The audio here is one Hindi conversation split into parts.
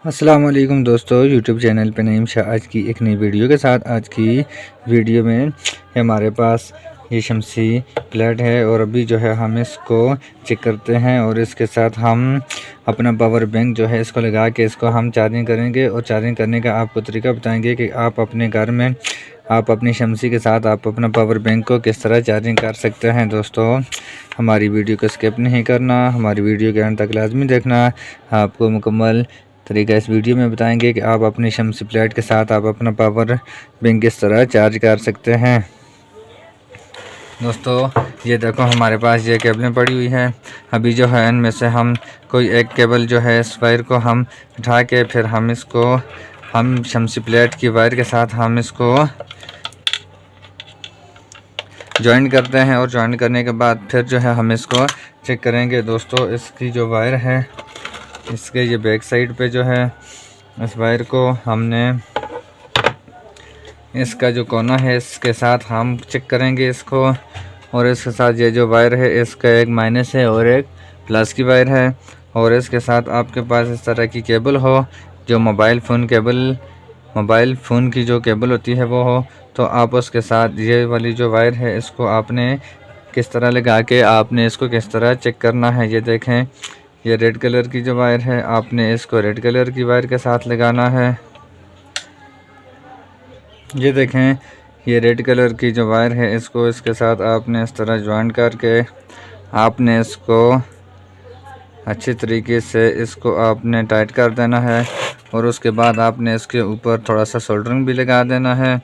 अस्सलाम वालेकुम दोस्तों, यूट्यूब चैनल पे नईम शाह आज की एक नई वीडियो के साथ। आज की वीडियो में हमारे पास ये शमसी प्लेट है और अभी जो है हम इसको चेक करते हैं और इसके साथ हम अपना पावर बैंक जो है इसको लगा के इसको हम चार्जिंग करेंगे और चार्जिंग करने का आपको तरीका बताएंगे कि आप अपने घर में आप अपनी शमसी के साथ आप अपना पावर बैंक को किस तरह चार्जिंग कर सकते हैं। दोस्तों, हमारी वीडियो को स्किप नहीं करना, हमारी वीडियो के अंत तक लाजमी देखना। आपको मुकम्मल तरीका इस वीडियो में बताएंगे कि आप अपनी शमसी प्लेट के साथ आप अपना पावर बैंक किस तरह चार्ज कर सकते हैं। दोस्तों, ये देखो हमारे पास ये केबलें पड़ी हुई है। अभी जो है इनमें से हम कोई एक केबल जो है इस वायर को हम उठा के फिर हम इसको हम शमसी प्लेट की वायर के साथ हम इसको ज्वाइन करते हैं और ज्वाइन करने के बाद फिर जो है हम इसको चेक करेंगे। दोस्तों, इसकी जो वायर है इसके ये बैक साइड पे जो है इस वायर को हमने इसका जो कोना है इसके साथ हम चेक करेंगे इसको, और इसके साथ ये जो वायर है इसका एक माइनस है और एक प्लस की वायर है। और इसके साथ आपके पास इस तरह की केबल हो जो मोबाइल फ़ोन की जो केबल होती है वो हो, तो आप उसके साथ ये वाली जो वायर है इसको आपने किस तरह लगा के आपने इसको किस तरह चेक करना है। ये देखें, ये रेड कलर की जो वायर है आपने इसको रेड कलर की वायर के साथ लगाना है। ये देखें, ये रेड कलर की जो वायर है इसको इसके साथ आपने इस तरह ज्वाइन करके आपने इसको अच्छी तरीके से इसको आपने टाइट कर देना है। और उसके बाद आपने इसके ऊपर थोड़ा सा सोल्डरिंग भी लगा देना है।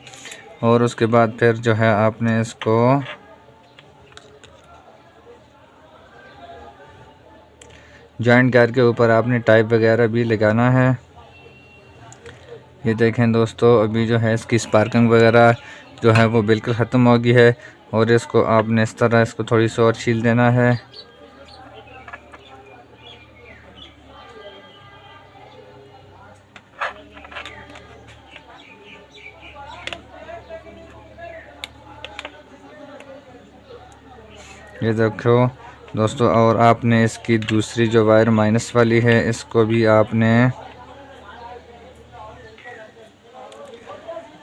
और उसके बाद फिर जो है आपने इसको जॉइंट करके ऊपर आपने टाइप वगैरह भी लगाना है। ये देखें दोस्तों, अभी जो है इसकी स्पार्किंग वगैरह जो है वो बिल्कुल ख़त्म हो गई है और इसको आपने इस तरह इसको थोड़ी सी और छील देना है। ये देखो दोस्तों, और आपने इसकी दूसरी जो वायर माइनस वाली है इसको भी आपने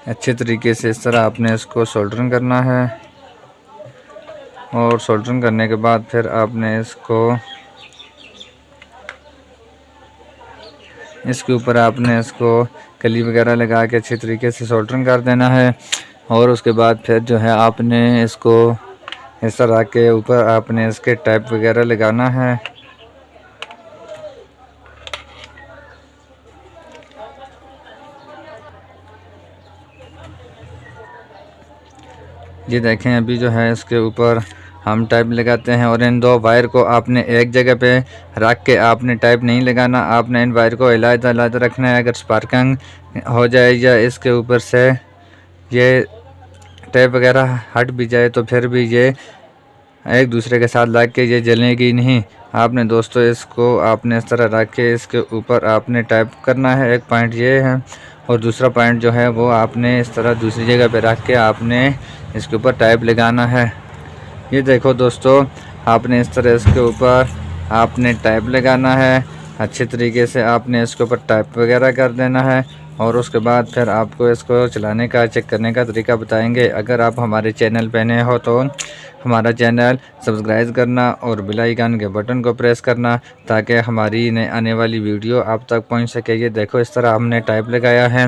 अच्छे तरीके से इस तरह आपने इसको सोल्डरिंग करना है। और सोल्डरिंग करने के बाद फिर आपने इसके ऊपर आपने इसको कली वगैरह लगा के अच्छे तरीके से सोल्डरिंग कर देना है। और उसके बाद फिर जो है आपने इसको इस तरह के ऊपर आपने इसके टाइप वगैरह लगाना है। ये देखें, अभी जो है इसके ऊपर हम टाइप लगाते हैं और इन दो वायर को आपने एक जगह पे रख के आपने टाइप नहीं लगाना, आपने इन वायर को अलग-अलग रखना है। अगर स्पार्किंग हो जाए या इसके ऊपर से ये टाइप वगैरह हट भी जाए तो फिर भी ये एक दूसरे के साथ लग के ये जलेगी नहीं। आपने दोस्तों इसको आपने इस तरह रख के इसके ऊपर आपने टाइप करना है। एक पॉइंट ये है और दूसरा पॉइंट जो है वो आपने इस तरह दूसरी जगह पे रख के आपने इसके ऊपर टाइप लगाना है। ये देखो दोस्तों, आपने इस तरह इसके ऊपर आपने टाइप लगाना है। अच्छे तरीके से आपने इसके ऊपर टाइप वगैरह कर देना है और उसके बाद फिर आपको इसको चलाने का चेक करने का तरीका बताएंगे। अगर आप हमारे चैनल पे नए हो तो हमारा चैनल सब्सक्राइब करना और बेल आइकन के बटन को प्रेस करना ताकि हमारी नई आने वाली वीडियो आप तक पहुंच सके। ये देखो, इस तरह हमने टाइप लगाया है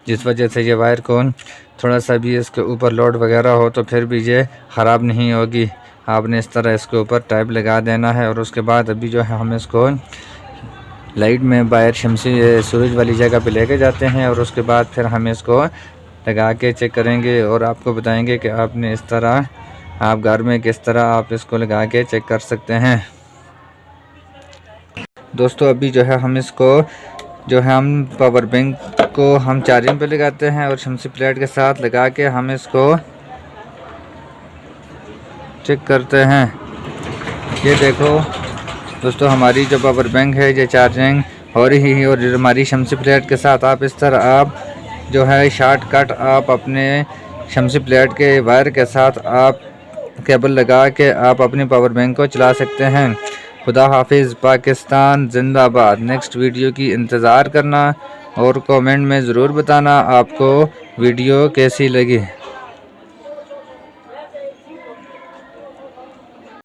जिस वजह से ये वायर को थोड़ा सा भी इसके ऊपर लोड वगैरह हो तो फिर भी ये ख़राब नहीं होगी। आपने इस तरह इसके ऊपर टाइप लगा देना है। और उसके बाद अभी जो है हम इसको लाइट में बाहर शमसी सूरज वाली जगह पे लेके जाते हैं और उसके बाद फिर हम इसको लगा के चेक करेंगे और आपको बताएंगे कि आपने इस तरह आप घर में किस तरह आप इसको लगा के चेक कर सकते हैं। दोस्तों, अभी जो है हम इसको जो है हम पावर बैंक को हम चार्जिंग पे लगाते हैं और शमसी प्लेट के साथ लगा के हम इसको चेक करते हैं। ये देखो दोस्तों, हमारी जो पावर बैंक है ये चार्जिंग हो रही है और हमारी शमसी प्लेट के साथ आप इस तरह आप जो है शॉर्टकट आप अपने शमसी प्लेट के वायर के साथ आप केबल लगा के आप अपनी पावर बैंक को चला सकते हैं। खुदा हाफिज़। पाकिस्तान जिंदाबाद। नेक्स्ट वीडियो की इंतज़ार करना और कमेंट में ज़रूर बताना आपको वीडियो कैसी लगी।